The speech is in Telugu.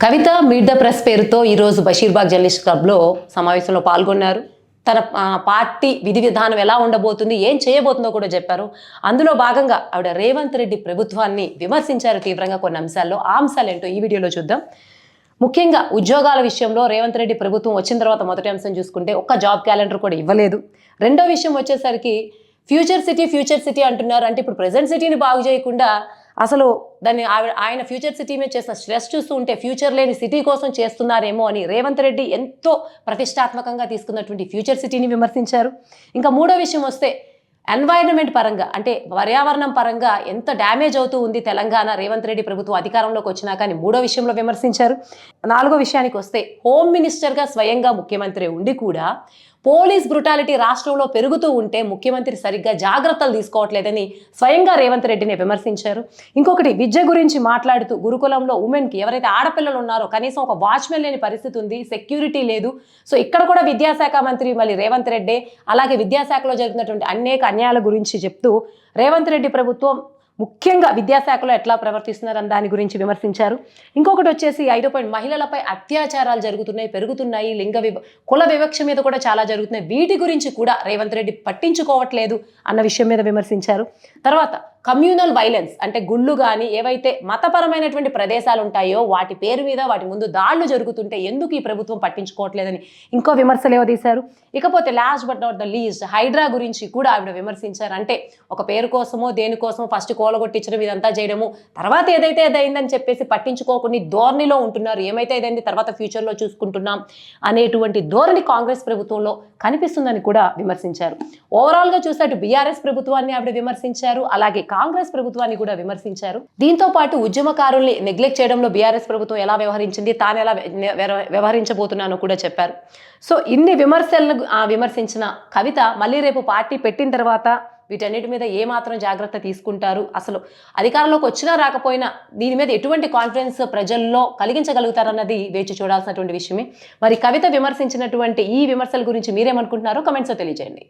కవిత మీట్ ద ప్రెస్ పేరుతో ఈరోజు బషీర్బాగ్ జర్నలిస్ట్ క్లబ్లో సమావేశంలో పాల్గొన్నారు. తన పార్టీ విధి విధానం ఎలా ఉండబోతుంది, ఏం చేయబోతుందో కూడా చెప్పారు. అందులో భాగంగా ఆవిడ రేవంత్ రెడ్డి ప్రభుత్వాన్ని విమర్శించారు తీవ్రంగా కొన్ని అంశాల్లో. ఆ అంశాలు ఏంటో ఈ వీడియోలో చూద్దాం. ముఖ్యంగా ఉద్యోగాల విషయంలో రేవంత్ రెడ్డి ప్రభుత్వం వచ్చిన తర్వాత మొదటి అంశం చూసుకుంటే ఒక్క జాబ్ క్యాలెండర్ కూడా ఇవ్వలేదు. రెండో విషయం వచ్చేసరికి ఫ్యూచర్ సిటీ అంటున్నారు. అంటే ఇప్పుడు ప్రెజెంట్ సిటీని బాగు చేయకుండా అసలు దాన్ని ఆయన ఫ్యూచర్ సిటీ మీద చేసిన స్ట్రెస్ చూస్తూ ఉంటే ఫ్యూచర్ లేని సిటీ కోసం చేస్తున్నారేమో అని రేవంత్ రెడ్డి ఎంతో ప్రతిష్టాత్మకంగా తీసుకున్నటువంటి ఫ్యూచర్ సిటీని విమర్శించారు. ఇంకా మూడో విషయం వస్తే ఎన్వైరన్మెంట్ పరంగా అంటే పర్యావరణం పరంగా ఎంత డ్యామేజ్ అవుతూ ఉంది తెలంగాణ రేవంత్ రెడ్డి ప్రభుత్వం అధికారంలోకి వచ్చినా కానీ మూడో విషయంలో విమర్శించారు. నాలుగో విషయానికి వస్తే హోమ్ మినిస్టర్గా స్వయంగా ముఖ్యమంత్రి ఉండి కూడా పోలీస్ బ్రుటాలిటీ రాష్ట్రంలో పెరుగుతూ ఉంటే ముఖ్యమంత్రి సరిగ్గా జాగ్రత్తలు తీసుకోవట్లేదని స్వయంగా రేవంత్ రెడ్డిని విమర్శించారు. ఇంకొకటి విద్య గురించి మాట్లాడుతూ గురుకులంలో ఉమెన్కి ఎవరైతే ఆడపిల్లలు ఉన్నారో కనీసం ఒక వాచ్మెన్ లేని పరిస్థితి ఉంది, సెక్యూరిటీ లేదు. సో ఇక్కడ కూడా విద్యాశాఖ మంత్రి మళ్ళీ రేవంత్ రెడ్డి అలాగే విద్యాశాఖలో జరుగుతున్నటువంటి అనేక అన్యాయాల గురించి చెప్తూ రేవంత్ రెడ్డి ప్రభుత్వం ముఖ్యంగా విద్యాశాఖలో ఎట్లా ప్రవర్తిస్తున్నారని దాని గురించి విమర్శించారు. ఇంకొకటి వచ్చేసి 5 పాయింట్ మహిళలపై అత్యాచారాలు పెరుగుతున్నాయి, కుల వివక్ష మీద కూడా చాలా జరుగుతున్నాయి. వీటి గురించి కూడా రేవంత్ రెడ్డి పట్టించుకోవట్లేదు అన్న విషయం మీద విమర్శించారు. తర్వాత కమ్యూనల్ వైలెన్స్ అంటే గుళ్ళు కానీ ఏవైతే మతపరమైనటువంటి ప్రదేశాలు ఉంటాయో వాటి పేరు మీద వాటి ముందు దాడులు జరుగుతుంటే ఎందుకు ఈ ప్రభుత్వం పట్టించుకోవట్లేదని ఇంకో విమర్శలు ఏవదీశారు. ఇకపోతే last but not the least HYDRAA గురించి కూడా ఆవిడ విమర్శించారు. అంటే ఒక పేరు కోసమో దేనికోసమో ఫస్ట్ కోలగొట్టించడం ఇదంతా చేయడము, తర్వాత ఏదైతే అదైందని చెప్పేసి పట్టించుకోకుండా ధోరణిలో ఉంటున్నారు. ఏమైతే ఏదైంది తర్వాత ఫ్యూచర్లో చూసుకుంటున్నాం అనేటువంటి ధోరణి కాంగ్రెస్ ప్రభుత్వంలో కనిపిస్తుందని కూడా విమర్శించారు. ఓవరాల్గా చూస్తే అటు బీఆర్ఎస్ ప్రభుత్వాన్ని ఆవిడ విమర్శించారు, అలాగే కాంగ్రెస్ ప్రభుత్వాన్ని కూడా విమర్శించారు. దీంతో పాటు ఉద్యమకారుల్ని నెగ్లెక్ట్ చేయడంలో బీఆర్ఎస్ ప్రభుత్వం ఎలా వ్యవహరించింది, తాను ఎలా వ్యవహరించబోతున్నానో కూడా చెప్పారు. సో ఇన్ని విమర్శలను విమర్శించిన కవిత మళ్ళీ రేపు పార్టీ పెట్టిన తర్వాత వీటన్నిటి మీద ఏమాత్రం జాగ్రత్త తీసుకుంటారు, అసలు అధికారంలోకి వచ్చినా రాకపోయినా దీని మీద ఎటువంటి కాన్ఫిడెన్స్ ప్రజల్లో కలిగించగలుగుతారన్నది వేచి చూడాల్సినటువంటి విషయమే. మరి కవిత విమర్శించినటువంటి ఈ విమర్శల గురించి మీరేమనుకుంటున్నారో కమెంట్స్లో తెలియజేయండి.